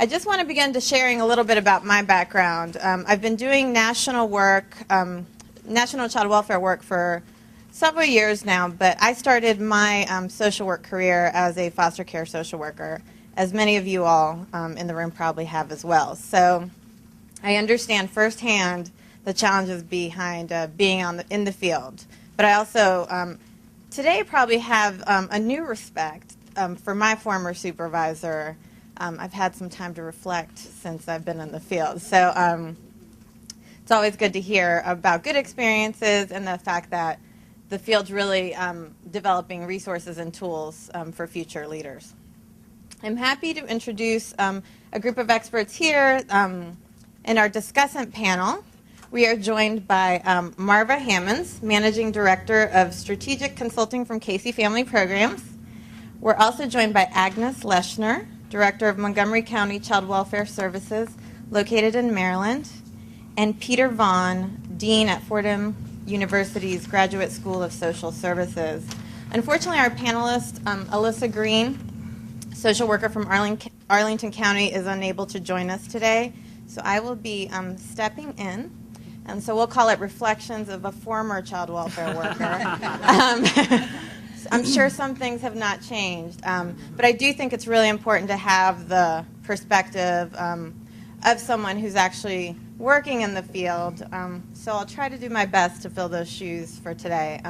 I just want to begin to sharing a little bit about my background. I've been doing national work, national child welfare work for several years now, but I started my social work career as a foster care social worker, as many of you all in the room probably have as well. So I understand firsthand the challenges behind being in the field. But I also today probably have a new respect for my former supervisor. I've had some time to reflect since I've been in the field. So it's always good to hear about good experiences and the fact that the field's really developing resources and tools for future leaders. I'm happy to introduce a group of experts here in our discussant panel. We are joined by Marva Hammonds, Managing Director of Strategic Consulting from Casey Family Programs. We're also joined by Agnes Leshner, Director of Montgomery County Child Welfare Services, located in Maryland, and Peter Vaughn, Dean at Fordham University's Graduate School of Social Services. Unfortunately, our panelist, Alyssa Green, social worker from Arlington County, is unable to join us today, so I will be stepping in. And so we'll call it Reflections of a Former Child Welfare Worker. I'm sure some things have not changed, but I do think it's really important to have the perspective of someone who's actually working in the field. So I'll try to do my best to fill those shoes for today.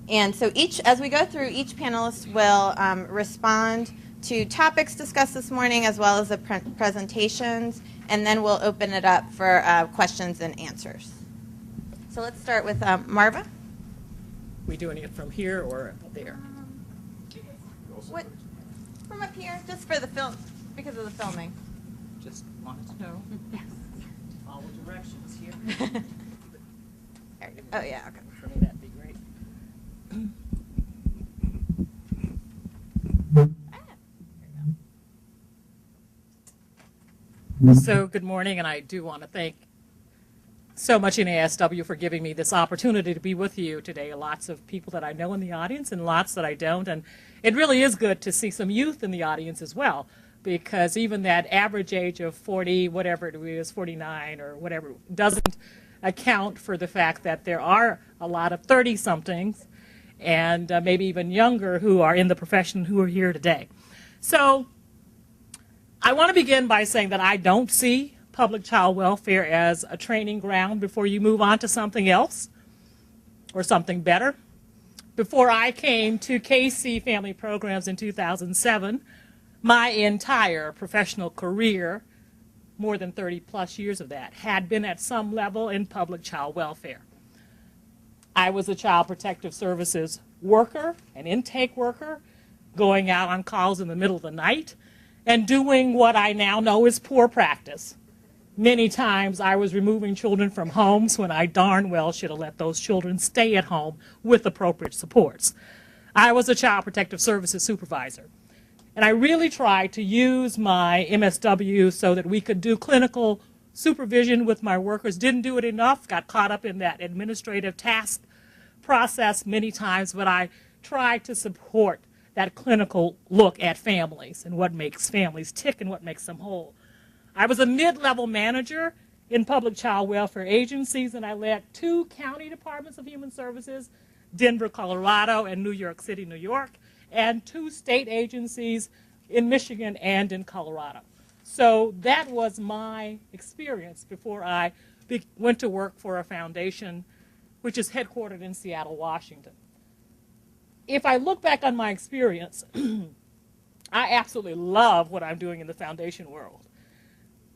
And so as we go through, each panelist will respond to topics discussed this morning as well as the presentations, and then we'll open it up for questions and answers. So let's start with Marva. We doing it from here or up there? What? From up here, just for the film, because of the filming. Just wanted to know. Yes. Follow directions here. There you go. Oh yeah. Okay. For me, that'd be great. So good morning, and I do want to thank so much NASW for giving me this opportunity to be with you today. Lots of people that I know in the audience and lots that I don't, and it really is good to see some youth in the audience as well, because even that average age of 40, whatever it is, 49 or whatever, doesn't account for the fact that there are a lot of 30-somethings and maybe even younger who are in the profession who are here today. So I want to begin by saying that I don't see public child welfare as a training ground before you move on to something else or something better. Before I came to KC Family Programs in 2007, my entire professional career, more than 30 plus years of that, had been at some level in public child welfare. I was a Child Protective Services worker, an intake worker, going out on calls in the middle of the night and doing what I now know is poor practice. Many times I was removing children from homes when I darn well should have let those children stay at home with appropriate supports. I was a Child Protective Services supervisor, and I really tried to use my MSW so that we could do clinical supervision with my workers. Didn't do it enough, got caught up in that administrative task process many times, but I tried to support that clinical look at families and what makes families tick and what makes them whole. I was a mid-level manager in public child welfare agencies, and I led 2 county departments of human services, Denver, Colorado, and New York City, New York, and 2 state agencies in Michigan and in Colorado. So that was my experience before I went to work for a foundation which is headquartered in Seattle, Washington. If I look back on my experience, I absolutely love what I'm doing in the foundation world.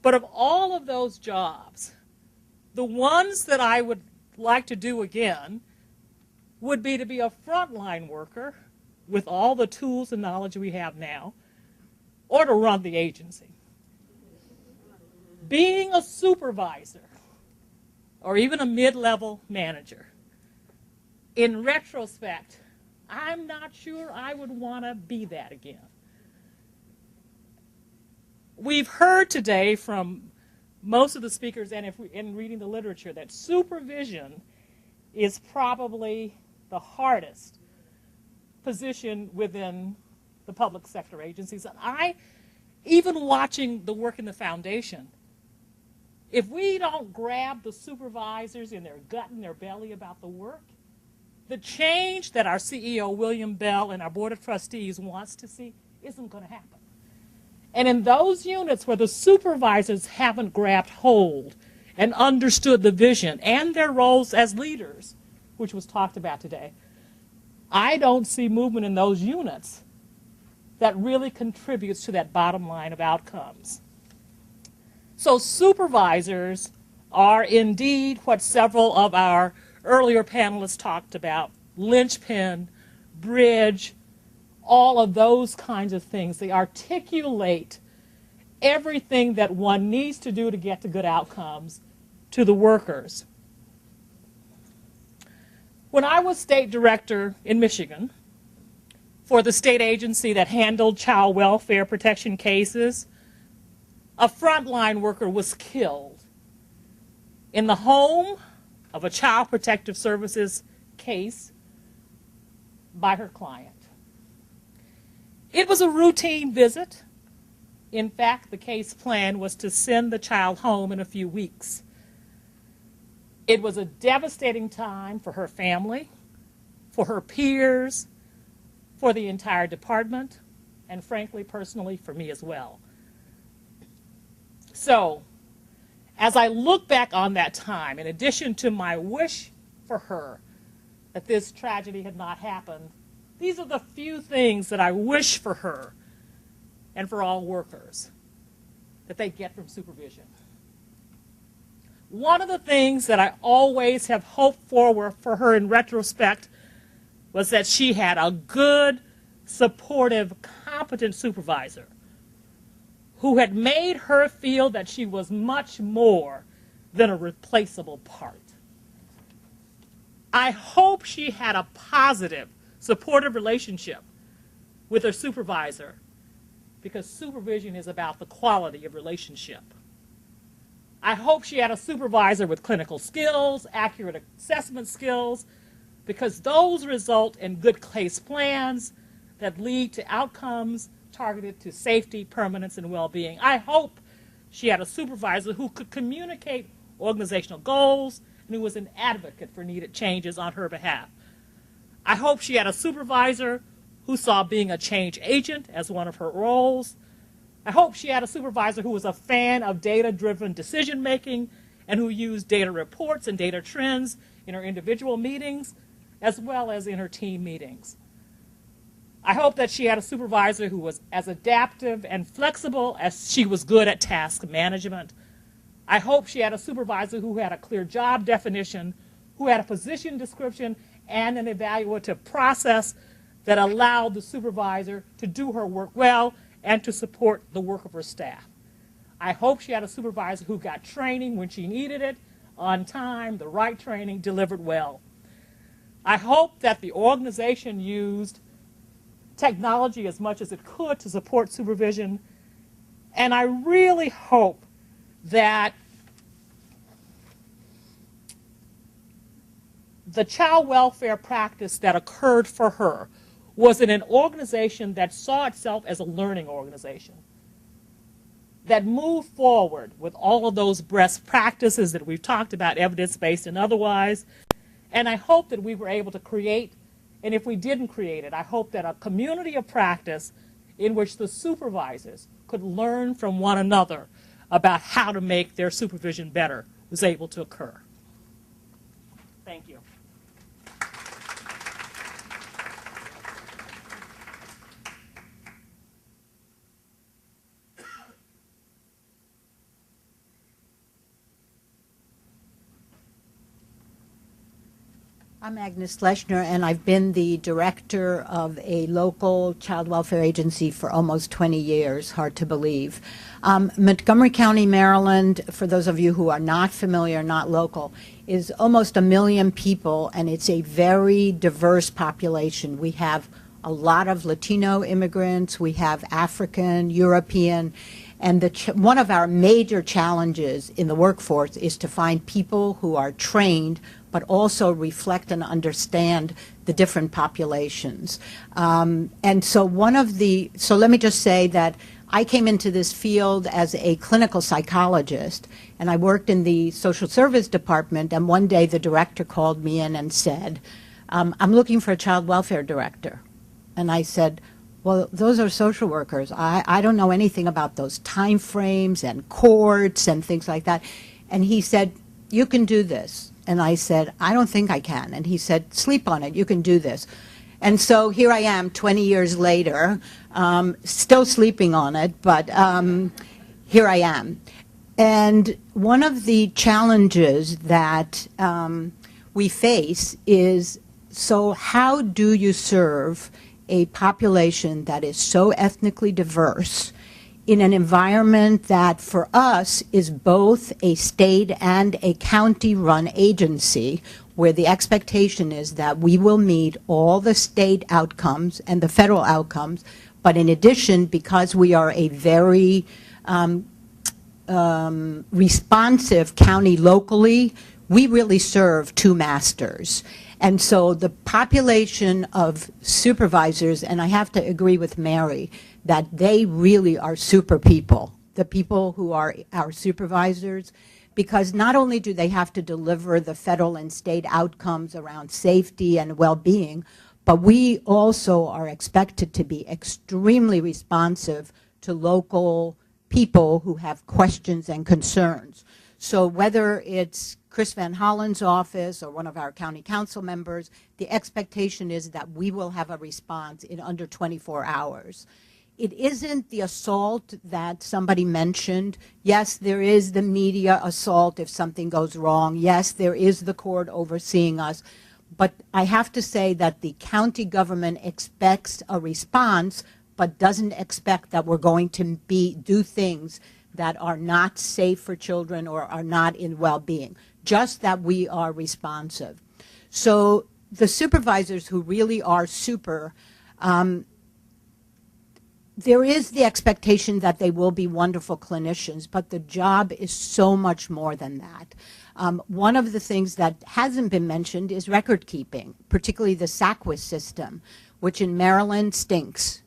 But of all of those jobs, the ones that I would like to do again would be to be a frontline worker with all the tools and knowledge we have now, or to run the agency. Being a supervisor, or even a mid-level manager, in retrospect, I'm not sure I would want to be that again. We've heard today from most of the speakers, and in reading the literature, that supervision is probably the hardest position within the public sector agencies. And I even watching the work in the foundation, if we don't grab the supervisors in their gut and their belly about the work, the change that our CEO, William Bell, and our Board of Trustees wants to see isn't going to happen. And in those units where the supervisors haven't grabbed hold and understood the vision and their roles as leaders, which was talked about today, I don't see movement in those units that really contributes to that bottom line of outcomes. So supervisors are indeed what several of our earlier panelists talked about: linchpin, bridge, all of those kinds of things. They articulate everything that one needs to do to get to good outcomes to the workers. When I was state director in Michigan for the state agency that handled child welfare protection cases, a frontline worker was killed in the home of a Child Protective Services case by her client. It was a routine visit. In fact, the case plan was to send the child home in a few weeks. It was a devastating time for her family, for her peers, for the entire department, and frankly, personally, for me as well. So, as I look back on that time, in addition to my wish for her that this tragedy had not happened, these are the few things that I wish for her and for all workers that they get from supervision. One of the things that I always have hoped for her in retrospect was that she had a good, supportive, competent supervisor who had made her feel that she was much more than a replaceable part. I hope she had a positive, supportive relationship with her supervisor, because supervision is about the quality of relationship. I hope she had a supervisor with clinical skills, accurate assessment skills, because those result in good case plans that lead to outcomes targeted to safety, permanence, and well-being. I hope she had a supervisor who could communicate organizational goals and who was an advocate for needed changes on her behalf. I hope she had a supervisor who saw being a change agent as one of her roles. I hope she had a supervisor who was a fan of data-driven decision-making and who used data reports and data trends in her individual meetings as well as in her team meetings. I hope that she had a supervisor who was as adaptive and flexible as she was good at task management. I hope she had a supervisor who had a clear job definition, who had a position description and an evaluative process that allowed the supervisor to do her work well and to support the work of her staff. I hope she had a supervisor who got training when she needed it, on time, the right training, delivered well. I hope that the organization used technology as much as it could to support supervision, and I really hope that the child welfare practice that occurred for her was in an organization that saw itself as a learning organization, that moved forward with all of those best practices that we've talked about, evidence-based and otherwise. And I hope that we were able to create, and if we didn't create it, I hope that a community of practice in which the supervisors could learn from one another about how to make their supervision better was able to occur. Thank you. I'm Agnes Leshner, and I've been the director of a local child welfare agency for almost 20 years, hard to believe. Montgomery County, Maryland, for those of you who are not familiar, not local, is almost 1 million people, and it's a very diverse population. We have a lot of Latino immigrants, we have African, European, and one of our major challenges in the workforce is to find people who are trained but also reflect and understand the different populations. And so so let me just say that I came into this field as a clinical psychologist, and I worked in the social service department, and one day the director called me in and said, I'm looking for a child welfare director. And I said, well, those are social workers. I don't know anything about those time frames and courts and things like that. And he said, you can do this. And I said, I don't think I can. And he said, sleep on it, you can do this. And so here I am 20 years later, still sleeping on it, but here I am. And one of the challenges that we face is, so how do you serve a population that is so ethnically diverse in an environment that for us is both a state and a county-run agency, where the expectation is that we will meet all the state outcomes and the federal outcomes, but in addition, because we are a very responsive county locally, we really serve two masters. And so the population of supervisors, and I have to agree with Mary, that they really are super people, the people who are our supervisors, because not only do they have to deliver the federal and state outcomes around safety and well-being, but we also are expected to be extremely responsive to local people who have questions and concerns. So whether it's Chris Van Hollen's office or one of our county council members, the expectation is that we will have a response in under 24 hours. It isn't the assault that somebody mentioned. Yes, there is the media assault if something goes wrong. Yes, there is the court overseeing us. But I have to say that the county government expects a response, but doesn't expect that we're going to do things that are not safe for children or are not in well-being, just that we are responsive. So the supervisors who really are super, there is the expectation that they will be wonderful clinicians, but the job is so much more than that. One of the things that hasn't been mentioned is record keeping, particularly the SACWIS system, which in Maryland stinks.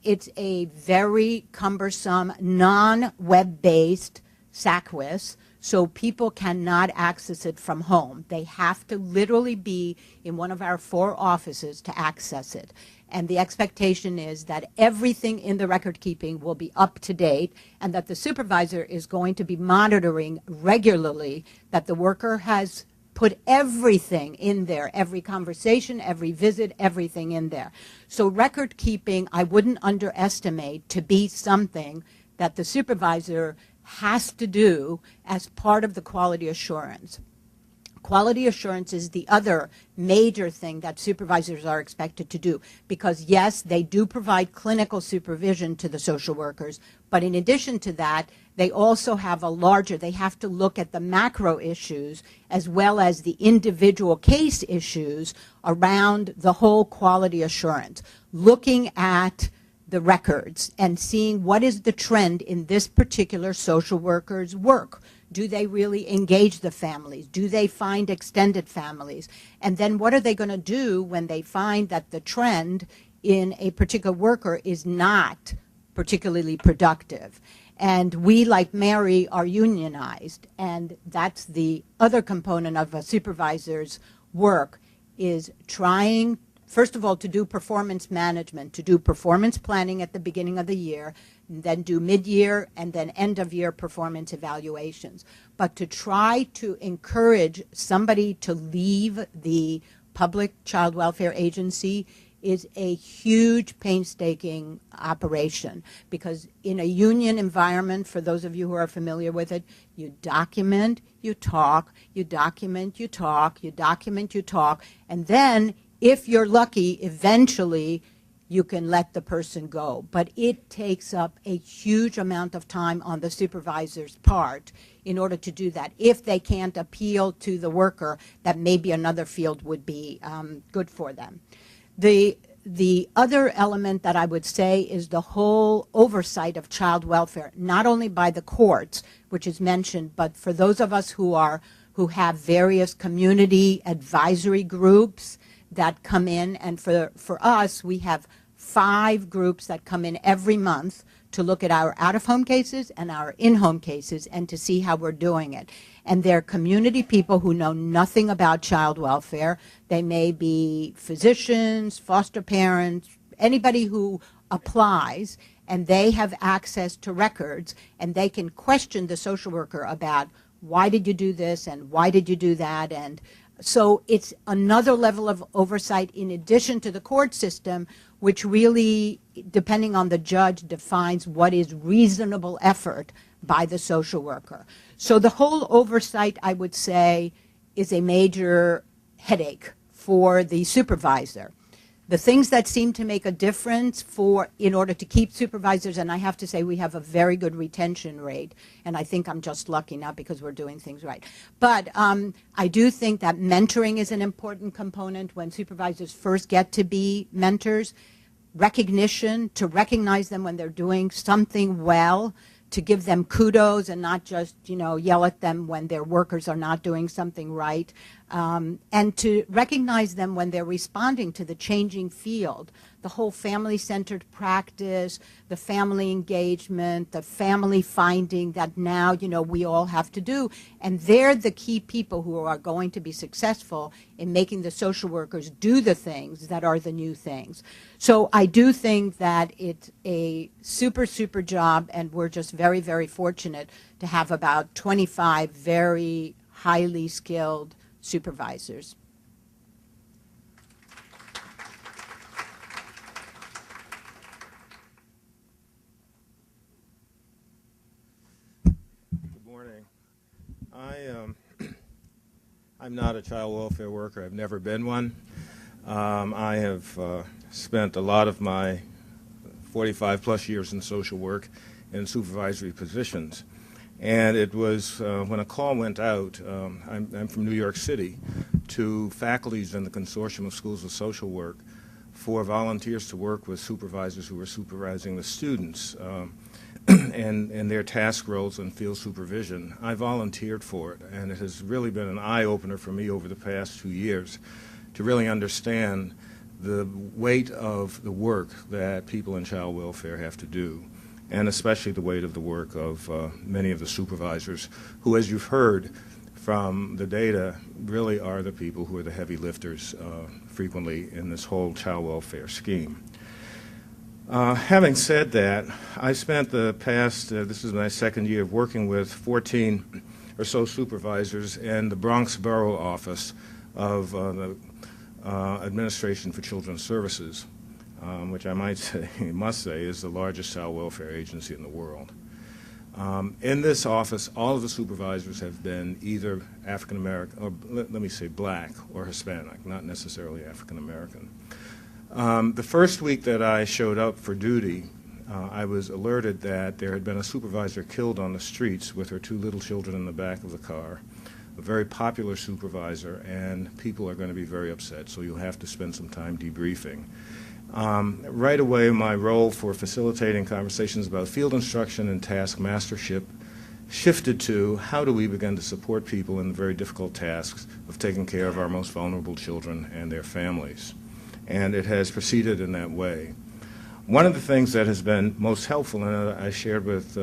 It's a very cumbersome, non-web-based SACWIS, so people cannot access it from home. They have to literally be in one of our 4 offices to access it. And the expectation is that everything in the record keeping will be up to date, and that the supervisor is going to be monitoring regularly that the worker has put everything in there, every conversation, every visit, everything in there. So record keeping, I wouldn't underestimate to be something that the supervisor has to do as part of the quality assurance. Quality assurance is the other major thing that supervisors are expected to do, because yes, they do provide clinical supervision to the social workers, but in addition to that, they also have they have to look at the macro issues as well as the individual case issues around the whole quality assurance, looking at the records and seeing what is the trend in this particular social worker's work. Do they really engage the families? Do they find extended families? And then what are they going to do when they find that the trend in a particular worker is not particularly productive? And we, like Mary, are unionized, and that's the other component of a supervisor's work, is trying, first of all, to do performance management, to do performance planning at the beginning of the year, then do mid-year and then end-of-year performance evaluations. But to try to encourage somebody to leave the public child welfare agency is a huge, painstaking operation, because in a union environment, for those of you who are familiar with it, you document, you talk, you document, you talk, you document, you talk, and then, if you're lucky, eventually you can let the person go. But it takes up a huge amount of time on the supervisor's part in order to do that. If they can't appeal to the worker, that maybe another field would be good for them. The other element that I would say is the whole oversight of child welfare, not only by the courts, which is mentioned, but for those of us who have various community advisory groups that come in, and for us, we have 5 groups that come in every month to look at our out-of-home cases and our in-home cases and to see how we're doing it. And they're community people who know nothing about child welfare. They may be physicians, foster parents, anybody who applies, and they have access to records, and they can question the social worker about why did you do this and why did you do that. And so it's another level of oversight in addition to the court system, which really, depending on the judge, defines what is reasonable effort by the social worker. So the whole oversight, I would say, is a major headache for the supervisor. The things that seem to make a difference in order to keep supervisors, and I have to say we have a very good retention rate, and I think I'm just lucky, not because we're doing things right. But I do think that mentoring is an important component when supervisors first get to be mentors. Recognition, to recognize them when they're doing something well, to give them kudos and not just, yell at them when their workers are not doing something right, and to recognize them when they're responding to the changing field, the whole family-centered practice, the family engagement, the family finding that now, we all have to do. And they're the key people who are going to be successful in making the social workers do the things that are the new things. So I do think that it's a super, super job, and we're just very, very fortunate to have about 25 very highly skilled supervisors. Good morning. I'm not a child welfare worker. I've never been one. I have spent a lot of my 45 plus years in social work in supervisory positions. And it was when a call went out, I'm from New York City, to faculties in the Consortium of Schools of Social Work for volunteers to work with supervisors who were supervising the students and their task roles and field supervision. I volunteered for it, and it has really been an eye-opener for me over the past 2 years to really understand the weight of the work that people in child welfare have to do, and especially the weight of the work of many of the supervisors who, as you've heard from the data, really are the people who are the heavy lifters frequently in this whole child welfare scheme. Having said that, I spent the past, this is my second year of working with 14 or so supervisors in the Bronx Borough Office of the Administration for Children's Services, which I must say is the largest child welfare agency in the world. In this office, all of the supervisors have been either African American, or let me say black or Hispanic, not necessarily African American. The first week that I showed up for duty, I was alerted that there had been a supervisor killed on the streets with her 2 little children in the back of the car, a very popular supervisor, and people are going to be very upset, so you'll have to spend some time debriefing. Right away, my role for facilitating conversations about field instruction and task mastership shifted to how do we begin to support people in the very difficult tasks of taking care of our most vulnerable children and their families. And it has proceeded in that way. One of the things that has been most helpful, and I shared with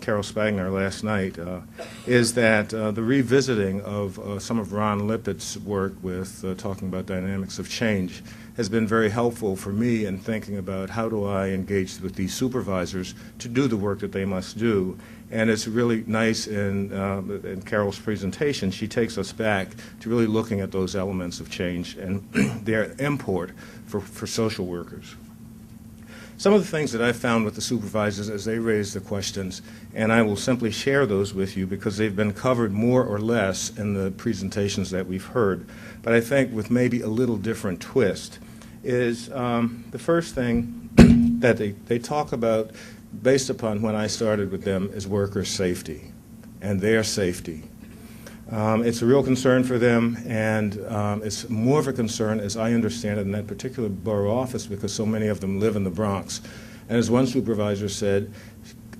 Carol Spagner last night, is that the revisiting of some of Ron Lippett's work with talking about dynamics of change has been very helpful for me in thinking about how do I engage with these supervisors to do the work that they must do. And it's really nice in Carol's presentation, she takes us back to really looking at those elements of change and their import for social workers. Some of the things that I found with the supervisors as they raise the questions, and I will simply share those with you because they've been covered more or less in the presentations that we've heard, but I think with maybe a little different twist, is the first thing that they talk about based upon when I started with them is worker safety and their safety. It's a real concern for them, and it's more of a concern, as I understand it, in that particular borough office because so many of them live in the Bronx. And as one supervisor said,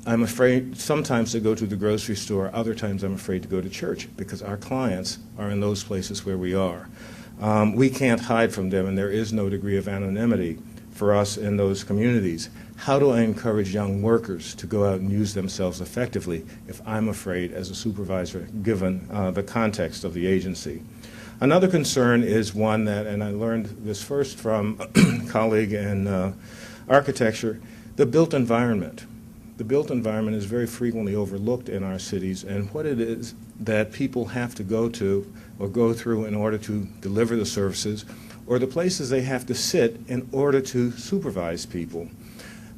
I'm afraid sometimes to go to the grocery store, other times I'm afraid to go to church because our clients are in those places where we are. We can't hide from them, and there is no degree of anonymity for us in those communities. How do I encourage young workers to go out and use themselves effectively if I'm afraid as a supervisor, given the context of the agency? Another concern is one that, and I learned this first from a colleague in architecture, the built environment. The built environment is very frequently overlooked in our cities, and what it is that people have to go to or go through in order to deliver the services, or the places they have to sit in order to supervise people.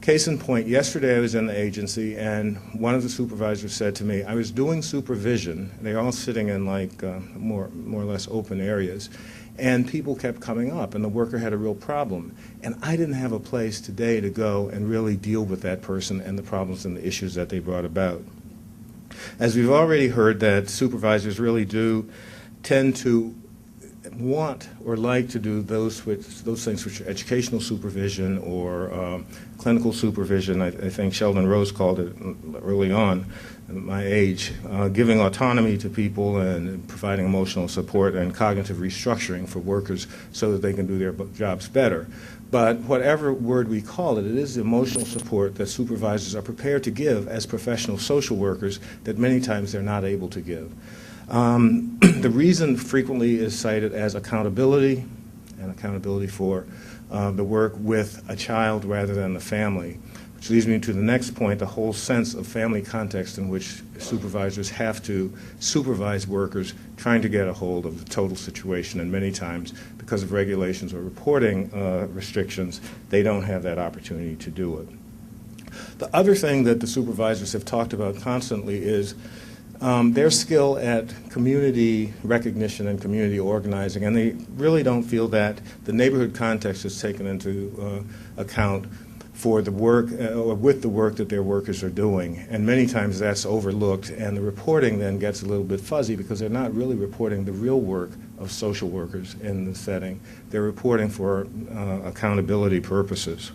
Case in point, yesterday I was in the agency, and one of the supervisors said to me, I was doing supervision. They're all sitting in like more or less open areas, and people kept coming up, and the worker had a real problem. And I didn't have a place today to go and really deal with that person and the problems and the issues that they brought about. As we've already heard, that supervisors really do tend to want or like to do those things which are educational supervision or clinical supervision. I think Sheldon Rose called it early on, at my age, giving autonomy to people and providing emotional support and cognitive restructuring for workers so that they can do their jobs better. But whatever word we call it, it is the emotional support that supervisors are prepared to give as professional social workers that many times they're not able to give. The reason frequently is cited as accountability, and accountability for the work with a child rather than the family, which leads me to the next point, the whole sense of family context in which supervisors have to supervise workers trying to get a hold of the total situation, and many times because of regulations or reporting restrictions, they don't have that opportunity to do it. The other thing that the supervisors have talked about constantly is their skill at community recognition and community organizing, and they really don't feel that the neighborhood context is taken into account for the work or with the work that their workers are doing. And many times that's overlooked, and the reporting then gets a little bit fuzzy because they're not really reporting the real work of social workers in the setting. They're reporting for accountability purposes.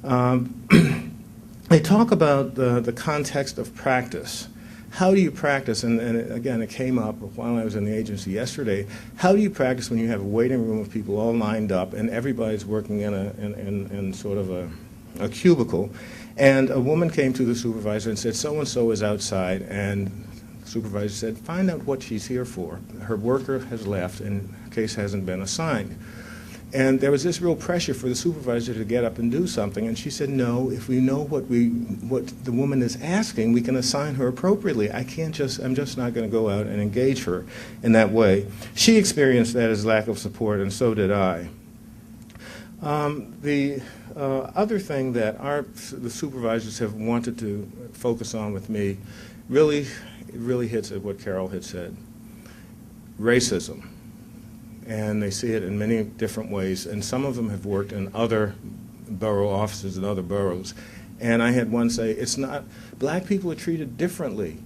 They talk about the context of practice. How do you practice, and again, it came up while I was in the agency yesterday, how do you practice when you have a waiting room of people all lined up and everybody's working in sort of a cubicle, and a woman came to the supervisor and said, so-and-so is outside, and the supervisor said, find out what she's here for. Her worker has left and her case hasn't been assigned. And there was this real pressure for the supervisor to get up and do something, and she said, no, if we know what the woman is asking, we can assign her appropriately. I'm just not going to go out and engage her in that way. She experienced that as lack of support, and so did I. The other thing that the supervisors have wanted to focus on with me really hits at what Carol had said. Racism. And they see it in many different ways, and some of them have worked in other borough offices in other boroughs. And I had one say, black people are treated differently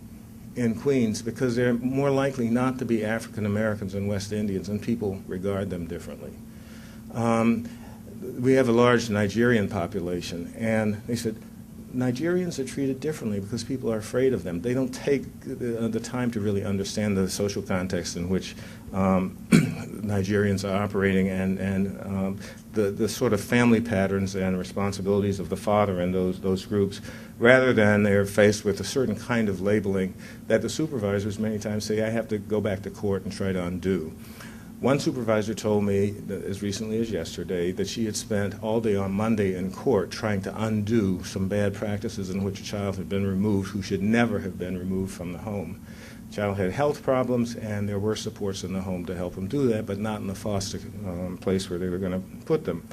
in Queens because they're more likely not to be African Americans and West Indians, and people regard them differently. We have a large Nigerian population, and they said, Nigerians are treated differently because people are afraid of them. They don't take the time to really understand the social context in which Nigerians are operating and the sort of family patterns and responsibilities of the father in those groups, rather than they're faced with a certain kind of labeling that the supervisors many times say, I have to go back to court and try to undo. One supervisor told me as recently as yesterday that she had spent all day on Monday in court trying to undo some bad practices in which a child had been removed who should never have been removed from the home. The child had health problems, and there were supports in the home to help them do that, but not in the foster place where they were going to put them.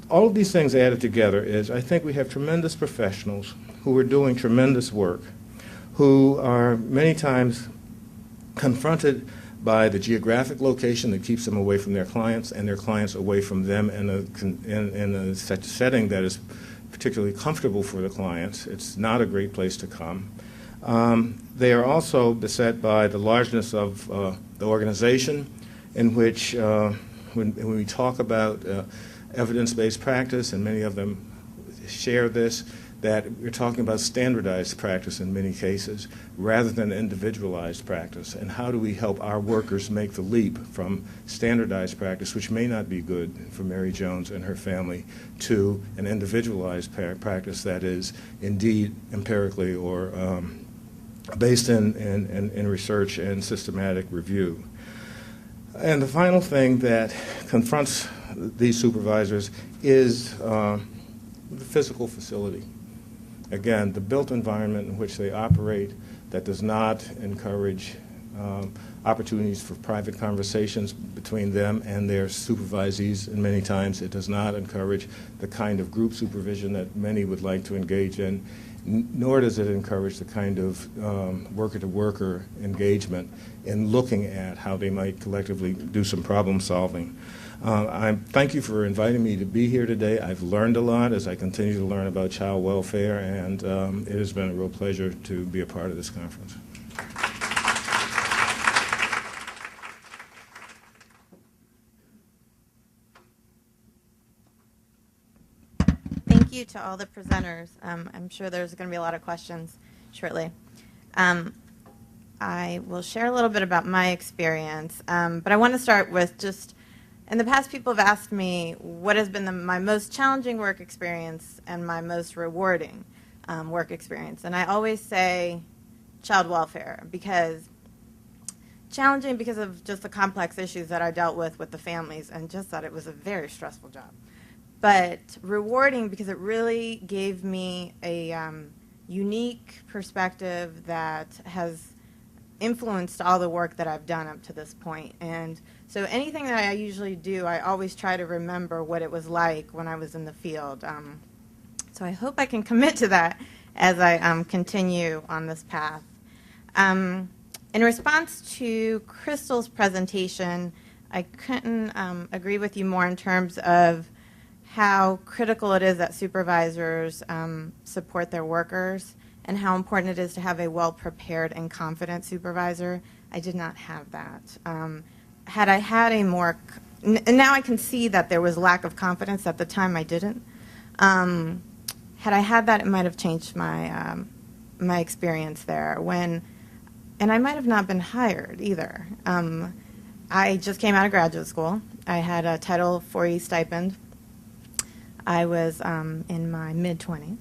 All of these things added together is I think we have tremendous professionals who are doing tremendous work, who are many times confronted by the geographic location that keeps them away from their clients and their clients away from them in a setting that is particularly comfortable for the clients. It's not a great place to come. They are also beset by the largeness of the organization, in which when we talk about evidence-based practice, and many of them share this, that we're talking about standardized practice in many cases rather than individualized practice. And how do we help our workers make the leap from standardized practice, which may not be good for Mary Jones and her family, to an individualized practice that is indeed empirically or based in research and systematic review. And the final thing that confronts these supervisors is the physical facility. Again, the built environment in which they operate that does not encourage opportunities for private conversations between them and their supervisees, and many times it does not encourage the kind of group supervision that many would like to engage in, nor does it encourage the kind of worker-to-worker engagement in looking at how they might collectively do some problem solving. I thank you for inviting me to be here today. I've learned a lot as I continue to learn about child welfare, and it has been a real pleasure to be a part of this conference. Thank you to all the presenters. I'm sure there's going to be a lot of questions shortly. I will share a little bit about my experience, but I want to start with just, in the past people have asked me what has been my most challenging work experience and my most rewarding work experience. And I always say child welfare, because challenging because of just the complex issues that I dealt with the families, and just that it was a very stressful job. But rewarding because it really gave me a unique perspective that has influenced all the work that I've done up to this point. And so anything that I usually do, I always try to remember what it was like when I was in the field. So I hope I can commit to that as I continue on this path. In response to Crystal's presentation, I couldn't agree with you more in terms of how critical it is that supervisors support their workers, and how important it is to have a well-prepared and confident supervisor. I did not have that. Had I had a more, and now I can see that there was lack of confidence. At the time I didn't. Had I had that, it might have changed my, my experience there. And I might have not been hired either. I just came out of graduate school. I had a Title IV stipend. I was in my mid-20s.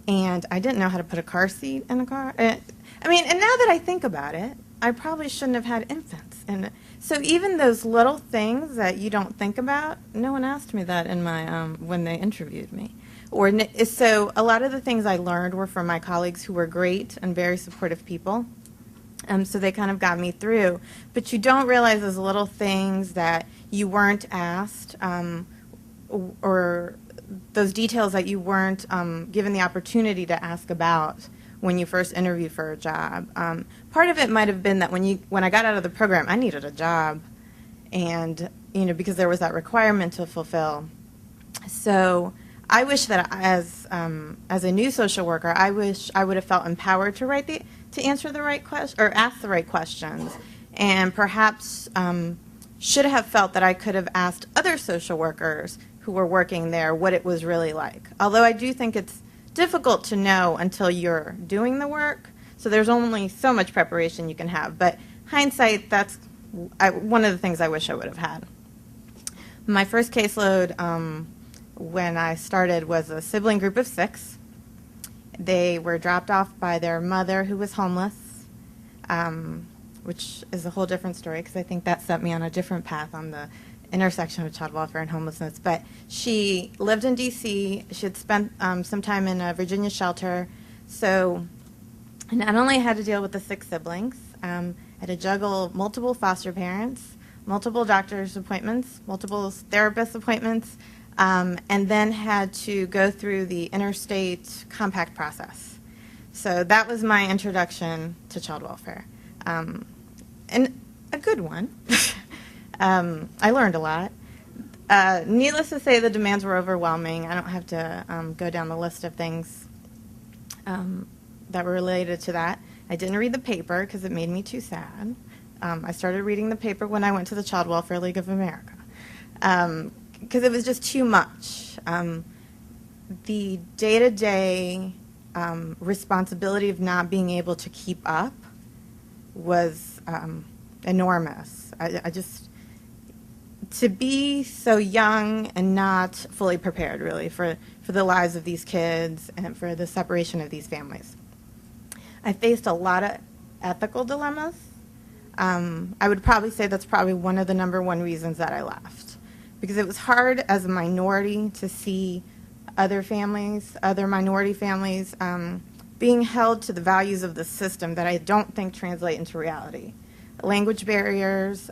And I didn't know how to put a car seat in a car. I mean, and now that I think about it, I probably shouldn't have had infants. And so even those little things that you don't think about, no one asked me that in my when they interviewed me. So a lot of the things I learned were from my colleagues who were great and very supportive people. So they kind of got me through. But you don't realize those little things that you weren't asked, or those details that you weren't given the opportunity to ask about when you first interview for a job. Part of it might have been that when I got out of the program, I needed a job, and because there was that requirement to fulfill. So I wish that as a new social worker, I wish I would have felt empowered to answer the right question or ask the right questions, and perhaps should have felt that I could have asked other social workers who were working there what it was really like. Although I do think it's difficult to know until you're doing the work, so there's only so much preparation you can have. But hindsight, that's one of the things I wish I would have had. My first caseload when I started was a sibling group of 6. They were dropped off by their mother, who was homeless, which is a whole different story because I think that set me on a different path on the intersection of child welfare and homelessness. But she lived in D.C. She had spent some time in a Virginia shelter. So I not only had to deal with the 6 siblings, I had to juggle multiple foster parents, multiple doctor's appointments, multiple therapist appointments, and then had to go through the interstate compact process. So that was my introduction to child welfare, and a good one. I learned a lot. Needless to say, the demands were overwhelming. I don't have to go down the list of things that were related to that. I didn't read the paper because it made me too sad. I started reading the paper when I went to the Child Welfare League of America because it was just too much. the day-to-day responsibility of not being able to keep up was enormous. I just, to be so young and not fully prepared, really, for the lives of these kids and for the separation of these families. I faced a lot of ethical dilemmas. I would probably say that's probably one of the #1 reasons that I left, because it was hard as a minority to see other families, other minority families, being held to the values of the system that I don't think translate into reality. Language barriers,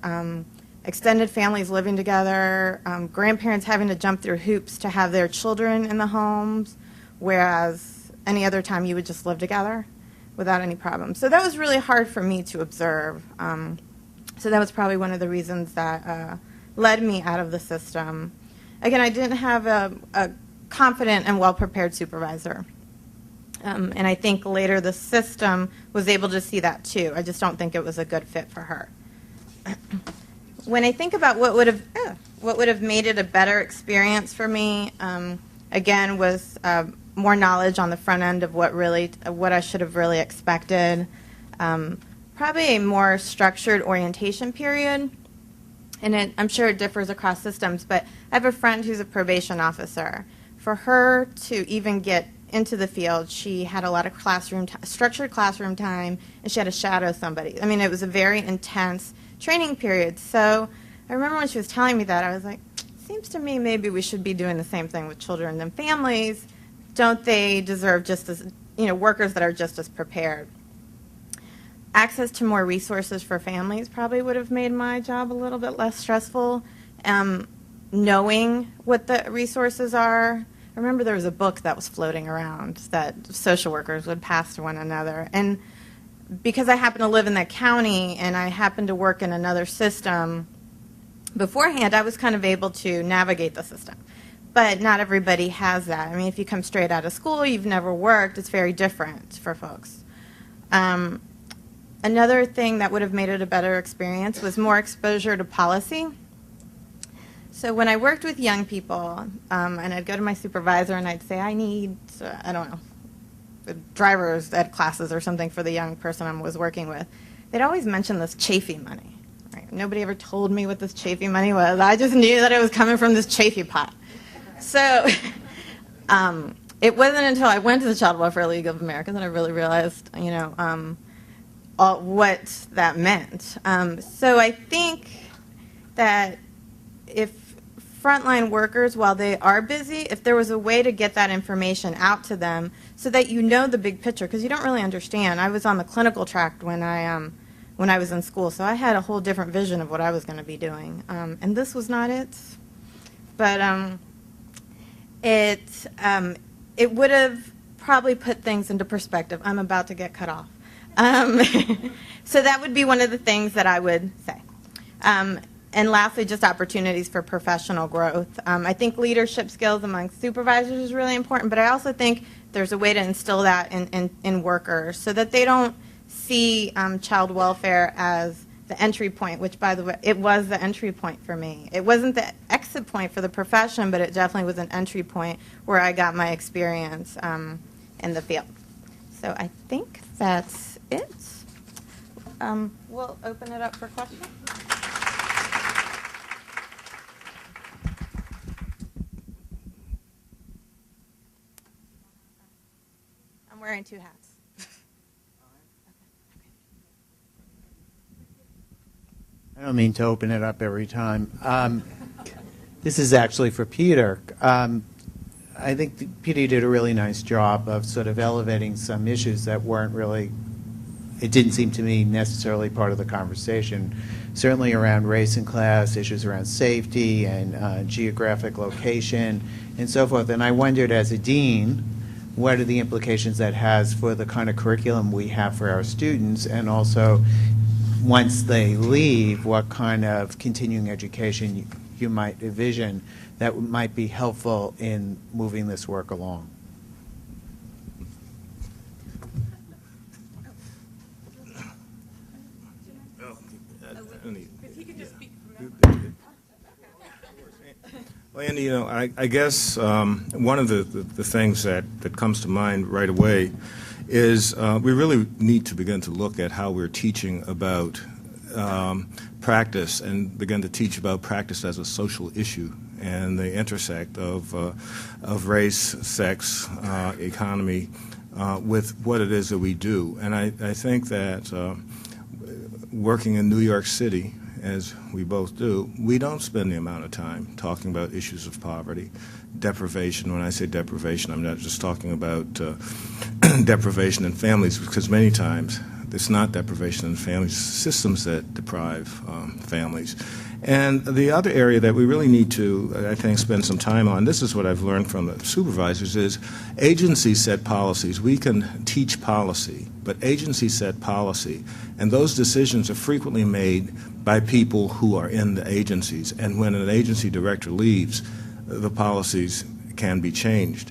extended families living together, grandparents having to jump through hoops to have their children in the homes, whereas any other time you would just live together without any problem. So that was really hard for me to observe. So that was probably one of the reasons that led me out of the system. Again, I didn't have a confident and well-prepared supervisor. And I think later the system was able to see that too. I just don't think it was a good fit for her. When I think about what would have made it a better experience for me, again, was more knowledge on the front end of what I should have really expected. Probably a more structured orientation period. And I'm sure it differs across systems, but I have a friend who's a probation officer. For her to even get into the field, she had a lot of structured classroom time, and she had to shadow somebody. I mean, it was a very intense training period. So I remember when she was telling me that, I was like, seems to me maybe we should be doing the same thing with children and families. Don't they deserve just as, workers that are just as prepared? Access to more resources for families probably would have made my job a little bit less stressful. Knowing what the resources are. I remember there was a book that was floating around that social workers would pass to one another. And because I happen to live in that county and I happen to work in another system beforehand, I was kind of able to navigate the system. But not everybody has that. I mean, if you come straight out of school, you've never worked, it's very different for folks. Another thing that would have made it a better experience was more exposure to policy. So when I worked with young people, and I'd go to my supervisor and I'd say, I need, I don't know, driver's ed classes or something for the young person I was working with, they'd always mention this chafee money. Right? Nobody ever told me what this chafee money was. I just knew that it was coming from this chafee pot. So it wasn't until I went to the Child Welfare League of America that I really realized, what that meant. So I think that if frontline workers, while they are busy, if there was a way to get that information out to them so that you know the big picture, because you don't really understand. I was on the clinical track when I was in school, so I had a whole different vision of what I was going to be doing. And this was not it. But it would have probably put things into perspective. I'm about to get cut off. So that would be one of the things that I would say. And lastly, just opportunities for professional growth. I think leadership skills among supervisors is really important, but I also think there's a way to instill that in workers so that they don't see child welfare as the entry point, which, by the way, it was the entry point for me. It wasn't the exit point for the profession, but it definitely was an entry point where I got my experience in the field. So I think that's it. We'll open it up for questions. I'm wearing 2 hats. I don't mean to open it up every time. This is actually for Peter. I think Peter did a really nice job of sort of elevating some issues that weren't really, it didn't seem to me necessarily part of the conversation. Certainly around race and class, issues around safety and geographic location and so forth. And I wondered, as a dean, what are the implications that has for the kind of curriculum we have for our students, and also once they leave, what kind of continuing education you might envision that might be helpful in moving this work along. Well, Andy, you know, I guess one of the things that comes to mind right away is we really need to begin to look at how we're teaching about practice and begin to teach about practice as a social issue and the intersect of race, sex, economy with what it is that we do. And I think that working in New York City, as we both do, we don't spend the amount of time talking about issues of poverty, deprivation. When I say deprivation, I'm not just talking about deprivation in families, because many times it's not deprivation in families, systems that deprive families. And the other area that we really need to, I think, spend some time on, this is what I've learned from the supervisors, is agencies set policies. We can teach policy, but agencies set policy, and those decisions are frequently made by people who are in the agencies. And when an agency director leaves, the policies can be changed.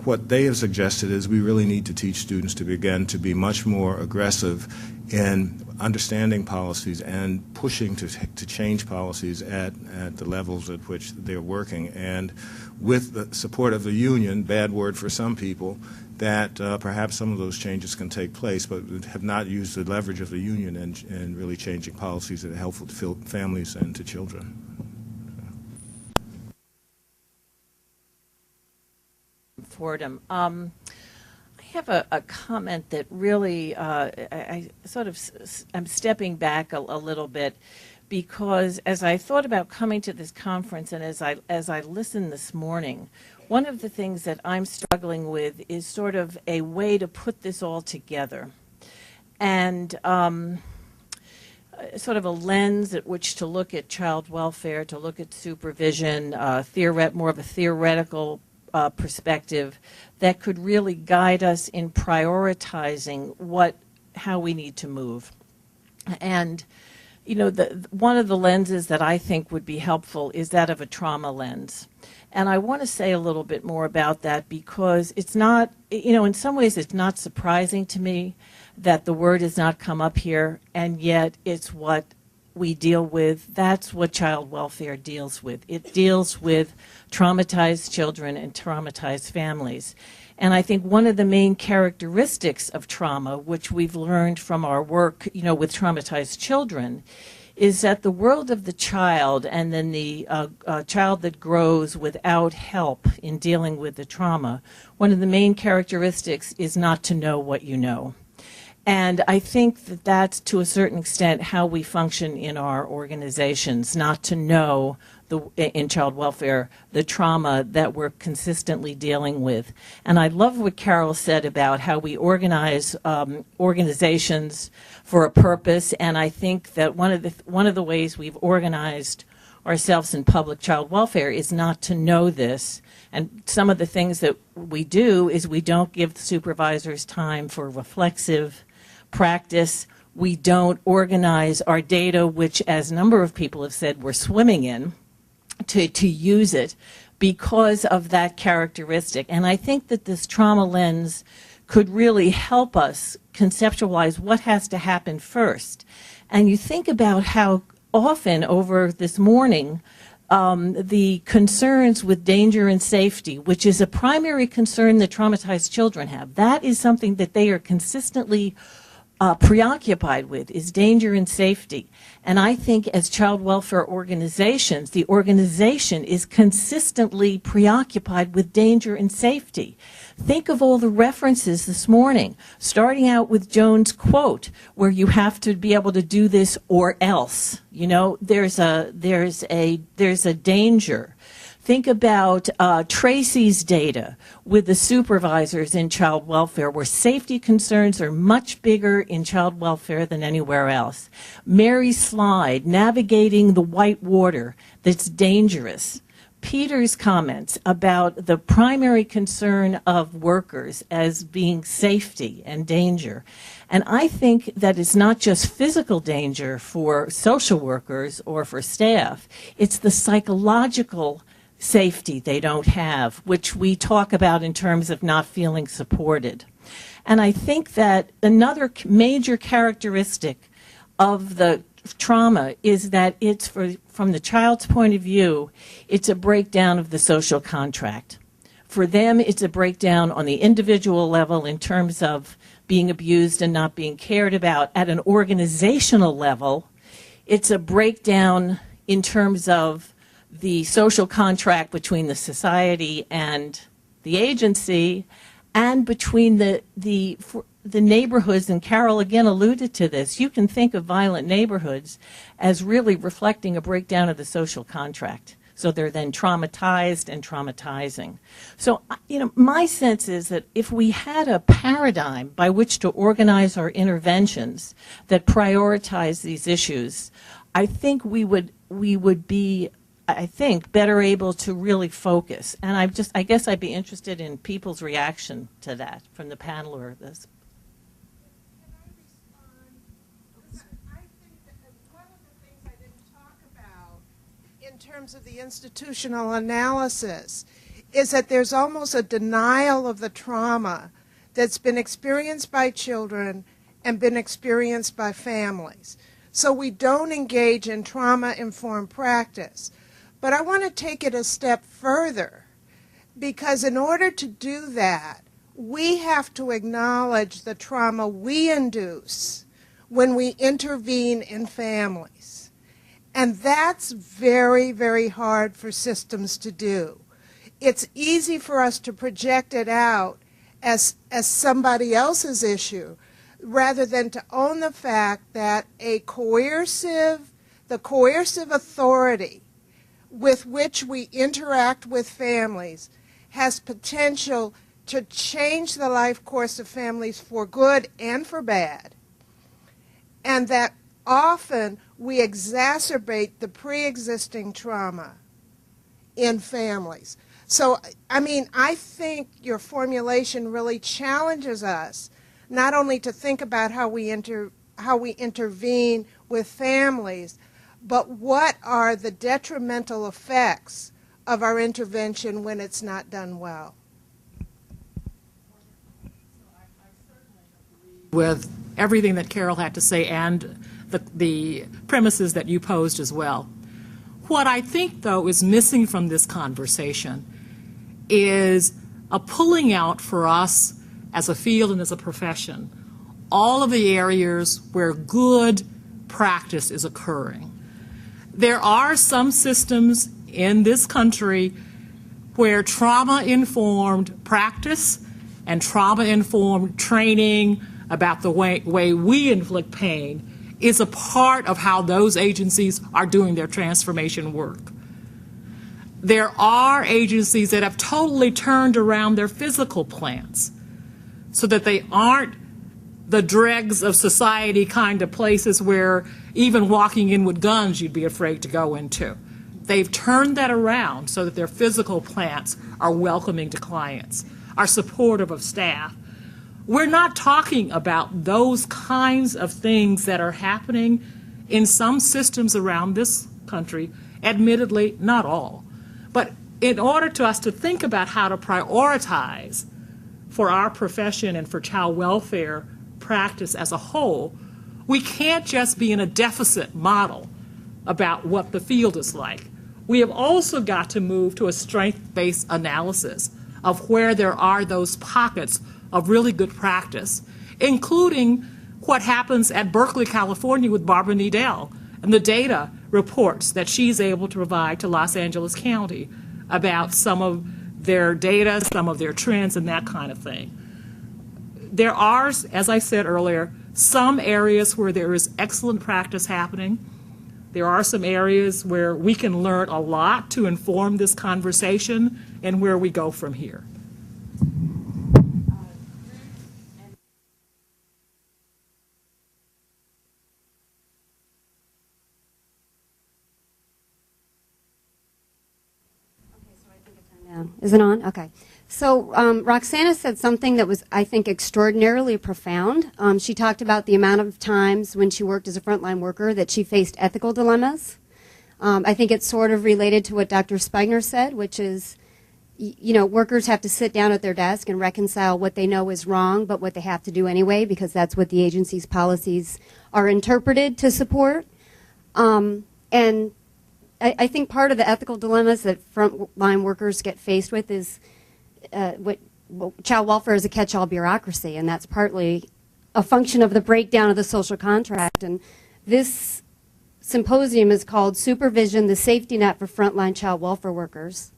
What they have suggested is we really need to teach students to begin to be much more aggressive in understanding policies and pushing to change policies at the levels at which they're working. And with the support of the union, bad word for some people, that perhaps some of those changes can take place, but have not used the leverage of the union in really changing policies that are helpful to families and to children. Fordham. I have a comment that really I'm stepping back a little bit, because as I thought about coming to this conference and as I listened this morning, one of the things that I'm struggling with is sort of a way to put this all together, and sort of a lens at which to look at child welfare, to look at supervision, more of a theoretical perspective that could really guide us in prioritizing how we need to move. And you know, one of the lenses that I think would be helpful is that of a trauma lens. And I want to say a little bit more about that, because it's not, you know, in some ways it's not surprising to me that the word has not come up here, and yet it's what we deal with. That's what child welfare deals with. It deals with traumatized children and traumatized families. And I think one of the main characteristics of trauma, which we've learned from our work, you know, with traumatized children, is that the world of the child, and then the child that grows without help in dealing with the trauma, one of the main characteristics is not to know what you know. And I think that that's, to a certain extent, how we function in our organizations, not to know, in child welfare, the trauma that we're consistently dealing with. And I love what Carol said about how we organize organizations for a purpose, and I think that one of the ways we've organized ourselves in public child welfare is not to know this. And some of the things that we do is we don't give the supervisors time for reflexive practice. We don't organize our data, which, as a number of people have said, we're swimming in, to use it because of that characteristic. And I think that this trauma lens could really help us conceptualize what has to happen first. And you think about how often over this morning, the concerns with danger and safety, which is a primary concern that traumatized children have, that is something that they are consistently preoccupied with, is danger and safety. And I think as child welfare organizations, the organization is consistently preoccupied with danger and safety. Think of all the references this morning, starting out with Joan's quote, where you have to be able to do this or else. You know, there's a danger. Think about Tracy's data with the supervisors in child welfare, where safety concerns are much bigger in child welfare than anywhere else. Mary's slide, navigating the white water that's dangerous. Peter's comments about the primary concern of workers as being safety and danger. And I think that it's not just physical danger for social workers or for staff, it's the psychological safety they don't have, which we talk about in terms of not feeling supported. And I think that another major characteristic of the trauma is that it's from the child's point of view, it's a breakdown of the social contract. For them, it's a breakdown on the individual level in terms of being abused and not being cared about. At an organizational level, it's a breakdown in terms of the social contract between the society and the agency, and between the neighborhoods, and Carol again alluded to this. You can think of violent neighborhoods as really reflecting a breakdown of the social contract. So they're then traumatized and traumatizing. So, my sense is that if we had a paradigm by which to organize our interventions that prioritize these issues, I think we would be, better able to really focus. And I guess I'd be interested in people's reaction to that from the panel or this. Can I respond? Because I think that one of the things I didn't talk about in terms of the institutional analysis is that there's almost a denial of the trauma that's been experienced by children and been experienced by families. So we don't engage in trauma-informed practice. But I want to take it a step further, because in order to do that, we have to acknowledge the trauma we induce when we intervene in families. And that's very, very hard for systems to do. It's easy for us to project it out as somebody else's issue, rather than to own the fact that the coercive authority with which we interact with families has potential to change the life course of families for good and for bad, and that often we exacerbate the pre-existing trauma in families. So, I think your formulation really challenges us not only to think about how we intervene with families, but what are the detrimental effects of our intervention when it's not done well. With everything that Carol had to say and the premises that you posed as well. What I think, though, is missing from this conversation is a pulling out for us as a field and as a profession all of the areas where good practice is occurring. There are some systems in this country where trauma-informed practice and trauma-informed training about the way we inflict pain is a part of how those agencies are doing their transformation work. There are agencies that have totally turned around their physical plants so that they aren't the dregs of society kind of places where even walking in with guns you'd be afraid to go into. They've turned that around so that their physical plants are welcoming to clients, are supportive of staff. We're not talking about those kinds of things that are happening in some systems around this country, admittedly not all. But in order to us to think about how to prioritize for our profession and for child welfare practice as a whole, we can't just be in a deficit model about what the field is like. We have also got to move to a strength-based analysis of where there are those pockets of really good practice, including what happens at Berkeley, California with Barbara Needell and the data reports that she's able to provide to Los Angeles County about some of their data, some of their trends, and that kind of thing. There are, as I said earlier, some areas where there is excellent practice happening. There are some areas where we can learn a lot to inform this conversation and where we go from here. Is it on? Okay. So Roxana said something that was, I think, extraordinarily profound. She talked about the amount of times when she worked as a frontline worker that she faced ethical dilemmas. I think it's sort of related to what Dr. Spigner said, which is, workers have to sit down at their desk and reconcile what they know is wrong, but what they have to do anyway, because that's what the agency's policies are interpreted to support. And I think part of the ethical dilemmas that frontline workers get faced with is child welfare is a catch-all bureaucracy, and that's partly a function of the breakdown of the social contract. And this symposium is called Supervision, the Safety Net for Frontline Child Welfare Workers,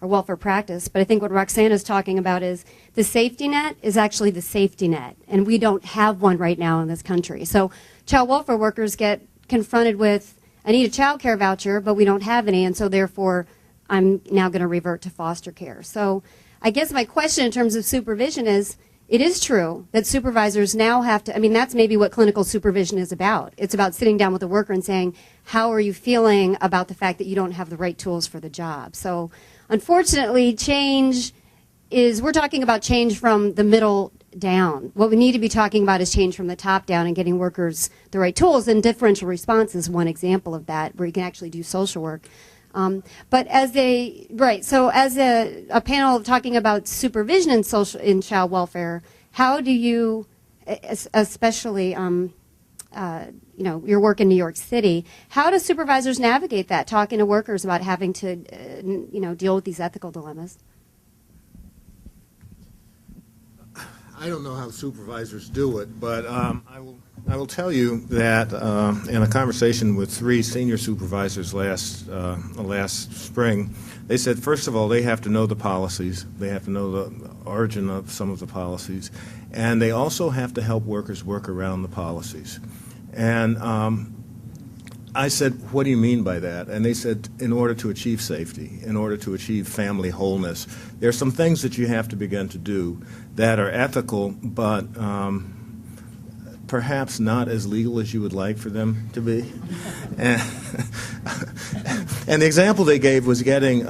or welfare practice. But I think what Roxanne is talking about is the safety net is actually the safety net, and we don't have one right now in this country. So child welfare workers get confronted with, I need a child care voucher, but we don't have any, and so therefore I'm now going to revert to foster care. So I guess my question in terms of supervision is, it is true that supervisors now have to, I mean, that's maybe what clinical supervision is about. It's about sitting down with the worker and saying, how are you feeling about the fact that you don't have the right tools for the job? So unfortunately, change is, we're talking about change from the middle down. What we need to be talking about is change from the top down and getting workers the right tools, and differential response is one example of that, where you can actually do social work. But as a panel talking about supervision in child welfare, how do you, especially your work in New York City, how do supervisors navigate that, talking to workers about having to deal with these ethical dilemmas? I don't know how supervisors do it, but I will tell you that in a conversation with 3 senior supervisors last spring, they said, first of all, they have to know the policies. They have to know the origin of some of the policies. And they also have to help workers work around the policies. And I said, what do you mean by that? And they said, in order to achieve safety, in order to achieve family wholeness, there are some things that you have to begin to do that are ethical, but perhaps not as legal as you would like for them to be. And the example they gave was getting,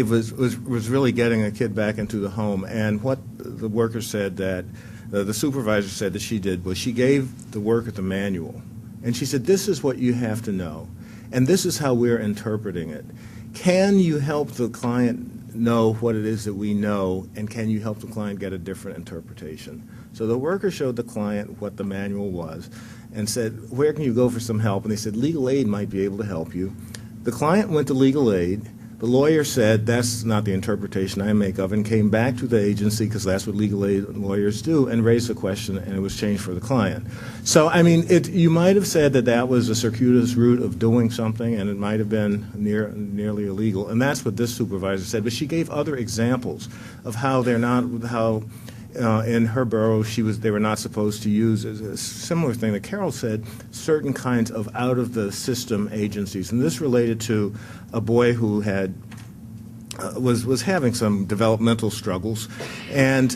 was really getting a kid back into the home. And what the worker said that, the supervisor said that she did was she gave the worker the manual. And she said, this is what you have to know, and this is how we're interpreting it. Can you help the client know what it is that we know, and can you help the client get a different interpretation? So the worker showed the client what the manual was and said, where can you go for some help? And they said, legal aid might be able to help you. The client went to legal aid. The lawyer said, that's not the interpretation I make of, and came back to the agency, because that's what legal aid lawyers do, and raised the question, and it was changed for the client. So, I mean, you might have said that that was a circuitous route of doing something, and it might have been nearly illegal, and that's what this supervisor said. But she gave other examples of how they're not, in her borough, they were not supposed to use a similar thing that Carol said, certain kinds of out-of-the-system agencies. And this related to a boy who had was having some developmental struggles, and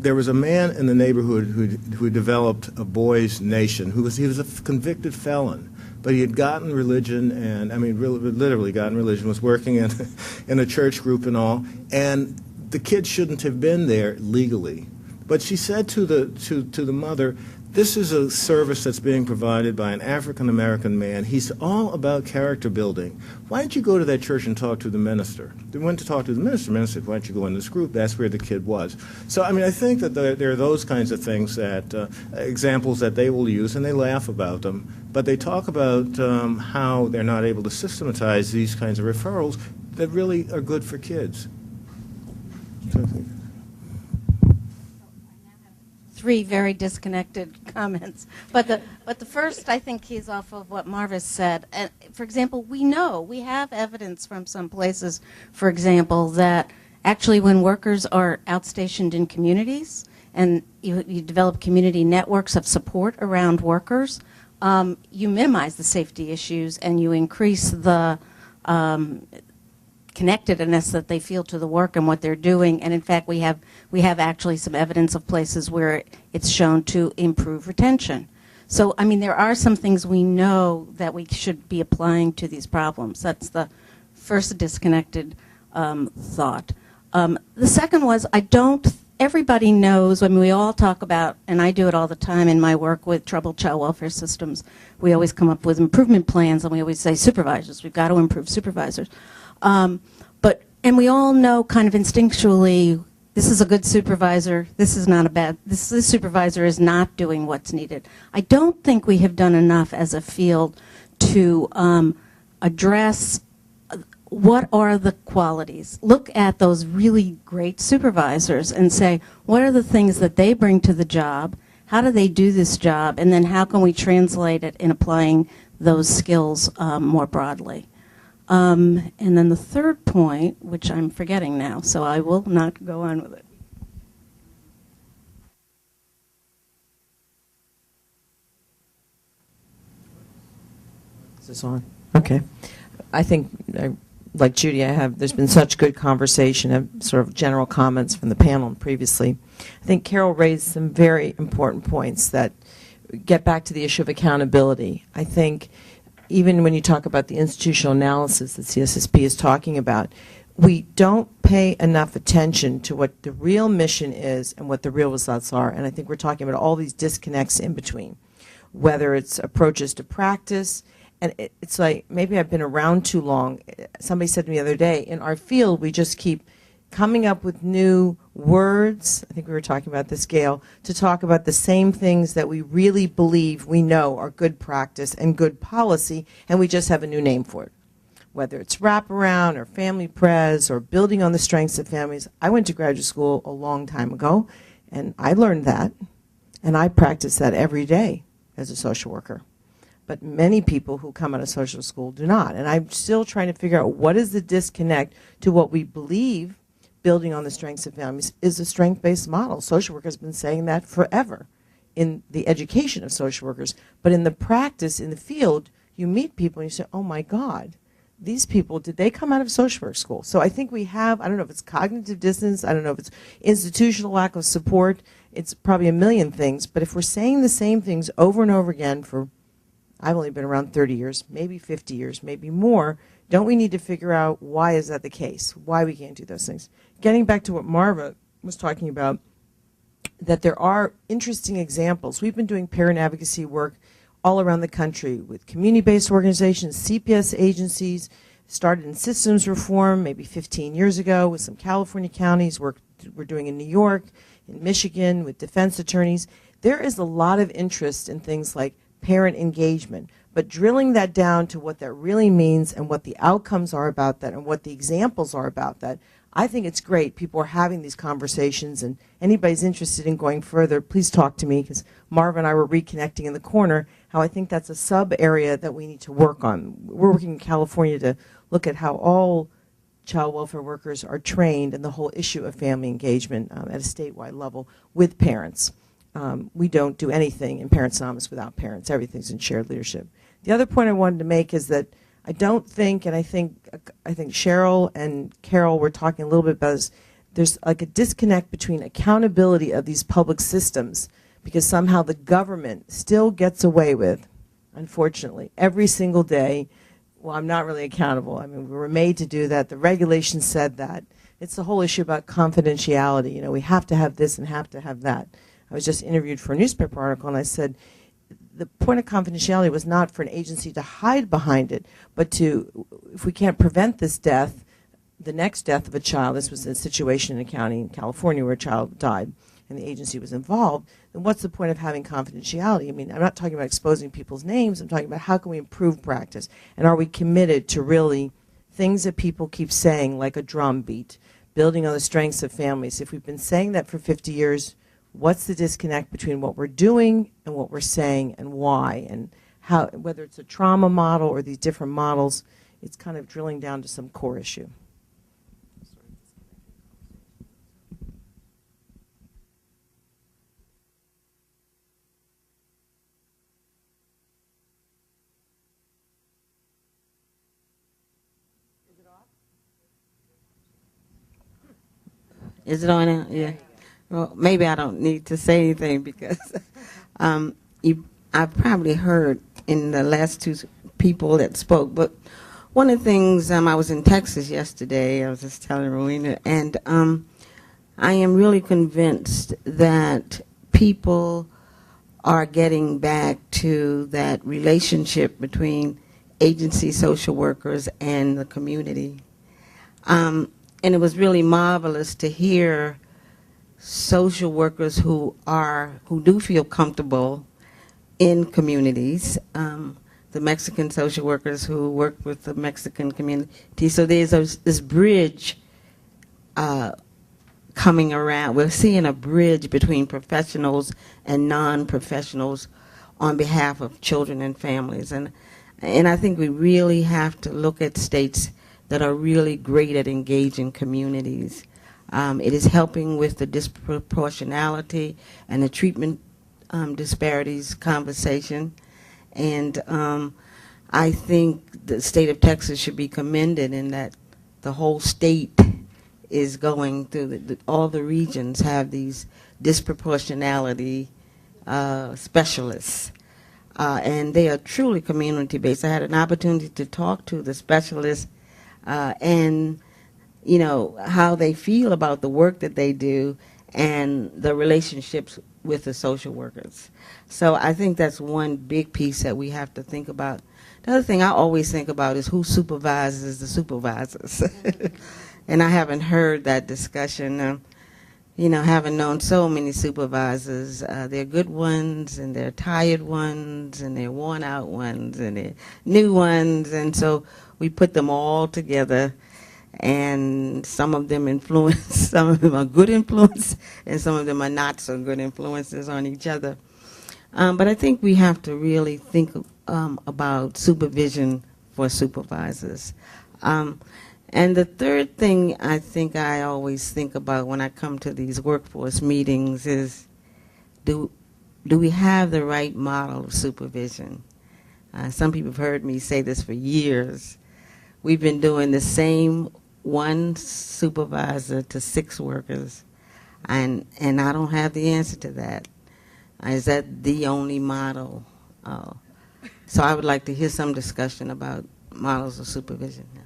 there was a man in the neighborhood who developed a boys' nation. He was a convicted felon. But he had gotten religion, and I mean, really, literally gotten religion, was working in a church group and all, and the kid shouldn't have been there legally. But she said to the mother, this is a service that's being provided by an African-American man. He's all about character building. Why don't you go to that church and talk to the minister? They went to talk to the minister. The minister said, why don't you go in this group? That's where the kid was. So, I mean, I think that there are those kinds of things, that examples that they will use, and they laugh about them. But they talk about how they're not able to systematize these kinds of referrals that really are good for kids. Three very disconnected comments, but the first, I think, keys off of what Marvis said. And for example, we have evidence from some places, for example, that actually when workers are outstationed in communities and you develop community networks of support around workers, you minimize the safety issues and you increase the connectedness that they feel to the work and what they're doing. And in fact, we have actually some evidence of places where it's shown to improve retention. So, I mean, there are some things we know that we should be applying to these problems. That's the first disconnected thought. The second was, everybody knows, I mean, we all talk about, and I do it all the time in my work with troubled child welfare systems, we always come up with improvement plans, and we always say, supervisors, we've got to improve supervisors. And we all know kind of instinctually this is a good supervisor, this is not a bad, this supervisor is not doing what's needed. I don't think we have done enough as a field to address what are the qualities. Look at those really great supervisors and say, what are the things that they bring to the job? How do they do this job? And then how can we translate it in applying those skills more broadly? And then the third point, which I'm forgetting now, so I will not go on with it. Is this on? Okay. I think, like Judy, there's been such good conversation and sort of general comments from the panel previously. I think Carol raised some very important points that get back to the issue of accountability. I think even when you talk about the institutional analysis that CSSP is talking about, we don't pay enough attention to what the real mission is and what the real results are. And I think we're talking about all these disconnects in between, whether it's approaches to practice. And it's like, maybe I've been around too long. Somebody said to me the other day, in our field, we just keep coming up with new words, I think we were talking about this, Gail, to talk about the same things that we really believe we know are good practice and good policy, and we just have a new name for it. Whether it's wraparound or family pres or building on the strengths of families. I went to graduate school a long time ago, and I learned that, and I practice that every day as a social worker. But many people who come out of social school do not. And I'm still trying to figure out what is the disconnect to what we believe building on the strengths of families is a strength-based model. Social workers have been saying that forever in the education of social workers. But in the practice, in the field, you meet people and you say, oh my God, these people, did they come out of social work school? So I think we have, I don't know if it's cognitive dissonance, I don't know if it's institutional lack of support, it's probably a million things. But if we're saying the same things over and over again for, I've only been around 30 years, maybe 50 years, maybe more, don't we need to figure out why is that the case? Why we can't do those things? Getting back to what Marva was talking about, that there are interesting examples. We've been doing parent advocacy work all around the country with community-based organizations, CPS agencies, started in systems reform maybe 15 years ago with some California counties, work we're doing in New York, in Michigan with defense attorneys. There is a lot of interest in things like parent engagement, but drilling that down to what that really means and what the outcomes are about that and what the examples are about that, I think it's great. People are having these conversations, and anybody's interested in going further, please talk to me, because Marv and I were reconnecting in the corner, how I think that's a sub-area that we need to work on. We're working in California to look at how all child welfare workers are trained in the whole issue of family engagement at a statewide level with parents. We don't do anything in Parents Anonymous without parents. Everything's in shared leadership. The other point I wanted to make is that I don't think, and I think Cheryl and Carol were talking a little bit about this, there's like a disconnect between accountability of these public systems, because somehow the government still gets away with, unfortunately, every single day, well, I'm not really accountable. I mean, we were made to do that. The regulations said that. It's the whole issue about confidentiality. You know, we have to have this and have to have that. I was just interviewed for a newspaper article, and I said, the point of confidentiality was not for an agency to hide behind it, but to, if we can't prevent this death, the next death of a child, this was a situation in a county in California where a child died and the agency was involved, then what's the point of having confidentiality? I mean, I'm not talking about exposing people's names, I'm talking about how can we improve practice, and are we committed to really things that people keep saying, like a drum beat, building on the strengths of families. If we've been saying that for 50 years, what's the disconnect between what we're doing and what we're saying and why, and how, whether it's a trauma model or these different models, it's kind of drilling down to some core issue. Is it on now? Yeah. Well, maybe I don't need to say anything because I've probably heard in the last two people that spoke. But one of the things, I was in Texas yesterday, I was just telling Rowena, and I am really convinced that people are getting back to that relationship between agency social workers and the community. And it was really marvelous to hear social workers who do feel comfortable in communities. The Mexican social workers who work with the Mexican community. So there's this bridge coming around. We're seeing a bridge between professionals and non-professionals on behalf of children and families. And I think we really have to look at states that are really great at engaging communities. It is helping with the disproportionality and the treatment disparities conversation. And I think the state of Texas should be commended in that the whole state is going through, all the regions have these disproportionality specialists. And they are truly community-based. I had an opportunity to talk to the specialists and, you know, how they feel about the work that they do and the relationships with the social workers. So I think that's one big piece that we have to think about. The other thing I always think about is who supervises the supervisors. And I haven't heard that discussion. You know, having known so many supervisors, they're good ones, and they're tired ones, and they're worn out ones, and they're new ones, and so we put them all together, and some of them influence, some of them are good influence, and some of them are not so good influences on each other. But I think we have to really think about supervision for supervisors. And the third thing I think I always think about when I come to these workforce meetings is, do we have the right model of supervision? Some people have heard me say this for years. We've been doing the same one supervisor to 6 workers, and I don't have the answer to that. Is that the only model? So I would like to hear some discussion about models of supervision now.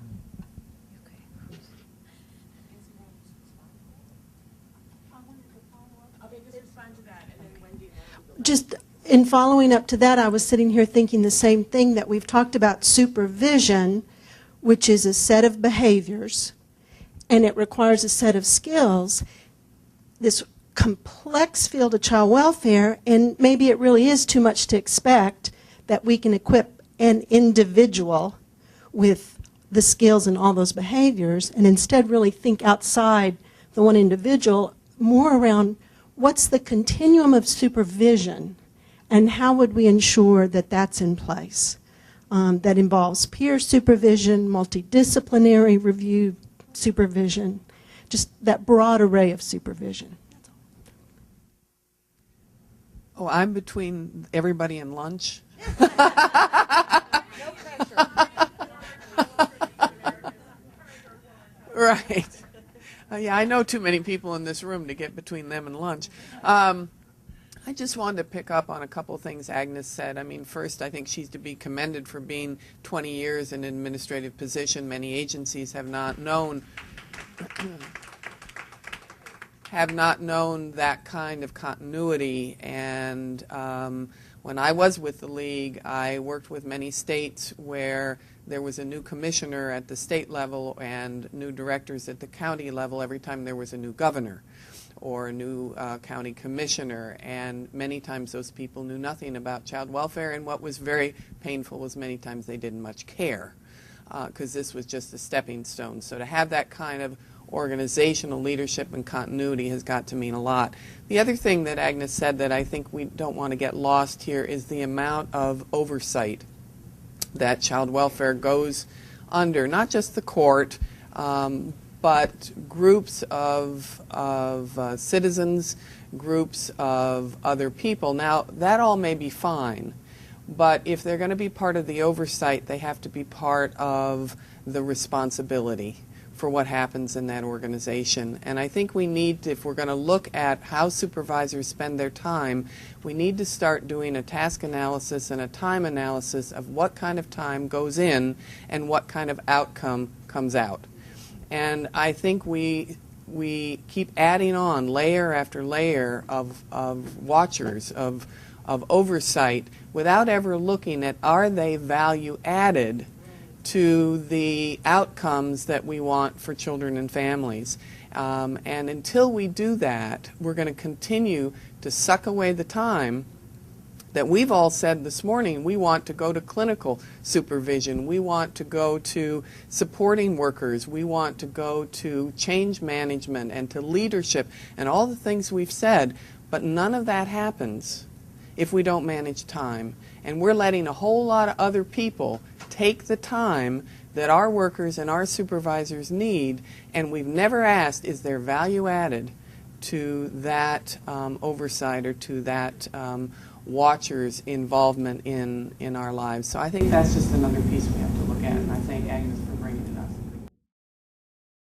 Just in following up to that, I was sitting here thinking the same thing, that we've talked about supervision, which is a set of behaviors, and it requires a set of skills. This complex field of child welfare, and maybe it really is too much to expect that we can equip an individual with the skills and all those behaviors, and instead really think outside the one individual, more around what's the continuum of supervision, and how would we ensure that that's in place? That involves peer supervision, multidisciplinary review supervision, just that broad array of supervision. Oh, I'm between everybody and lunch. Right. Yeah, I know too many people in this room to get between them and lunch. I just wanted to pick up on a couple of things Agnes said. I mean, first, I think she's to be commended for being 20 years in an administrative position. Many agencies have not known that kind of continuity. And when I was with the League, I worked with many states where there was a new commissioner at the state level and new directors at the county level every time there was a new governor or a new county commissioner, and many times those people knew nothing about child welfare, and what was very painful was many times they didn't much care, because this was just a stepping stone. So to have that kind of organizational leadership and continuity has got to mean a lot. The other thing that Agnes said that I think we don't want to get lost here is the amount of oversight that child welfare goes under, not just the court, but groups of citizens, groups of other people. Now, that all may be fine, but if they're going to be part of the oversight, they have to be part of the responsibility for what happens in that organization. And I think we need to, if we're going to look at how supervisors spend their time, we need to start doing a task analysis and a time analysis of what kind of time goes in and what kind of outcome comes out. And I think we keep adding on layer after layer of watchers, of oversight, without ever looking at, are they value added to the outcomes that we want for children and families. And until we do that, we're going to continue to suck away the time that we've all said this morning. We want to go to clinical supervision. We want to go to supporting workers. We want to go to change management and to leadership and all the things we've said. But none of that happens if we don't manage time. And we're letting a whole lot of other people take the time that our workers and our supervisors need, and we've never asked, is there value added to that oversight or to that watcher's involvement in our lives? So I think that's just another piece we have to look at, and I thank Agnes for bringing it up.